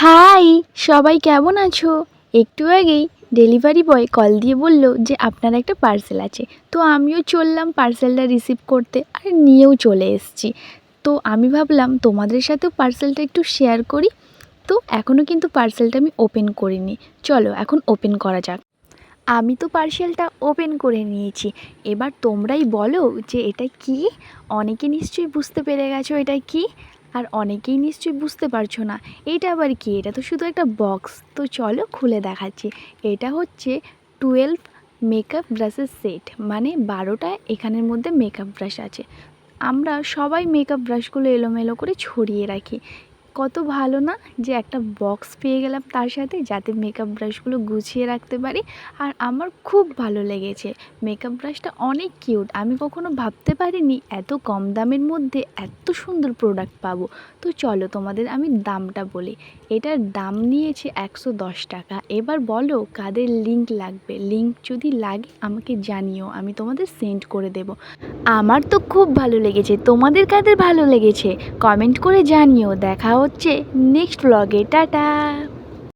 High, সবাই কেমন আছো? একটু আগেই ডেলিভারি বয় কল দিয়ে বলল যে আপনার একটা পার্সেল আছে। তো আমিও চললাম পার্সেলটা রিসিভ করতে আর নিয়েও চলে এসেছি। তো আমি ভাবলাম তোমাদের সাথেও পার্সেলটা একটু শেয়ার করি। তো এখনও কিন্তু পার্সেলটা আমি ওপেন করিনি। চলো এখন ওপেন করা যাক। আমি তো পার্সেলটা ওপেন করে নিয়েছি। এবার তোমরাই বলো যে এটা কী? অনেকে নিশ্চয়ই বুঝতে পেরে গেছো এটা কী, আর অনেকেই নিশ্চয়ই বুঝতে পারছো না এটা আবার কী। এটা তো শুধু একটা বক্স। তো চলো খুলে দেখাচ্ছি। এটা হচ্ছে 12 মেকআপ ব্রাশের সেট, মানে 12টা এখানের মধ্যে মেকআপ ব্রাশ আছে। আমরা সবাই মেকআপ ব্রাশগুলো এলোমেলো করে ছড়িয়ে রাখি। কত ভালো না যে একটা বক্স পেয়ে গেলাম তার সাথে, যাতে মেকআপ ব্রাশগুলো গুছিয়ে রাখতে পারি। আর আমার খুব ভালো লেগেছে। মেকআপ ব্রাশটা অনেক কিউট। আমি কখনো ভাবতে পারিনি এত কম দামের মধ্যে এত সুন্দর প্রোডাক্ট পাবো। তো চলো তোমাদের আমি দামটা বলি। এটার দাম নিয়েছে 110 টাকা। এবার বলো কাদের লিংক লাগবে? লিংক যদি লাগে আমাকে জানিও, আমি তোমাদের সেন্ড করে দেব। আমার তো খুব ভালো লেগেছে। তোমাদের কাদের ভালো লেগেছে কমেন্ট করে জানিও। দেখা হচ্ছে নেক্সট ব্লগে। টাটা।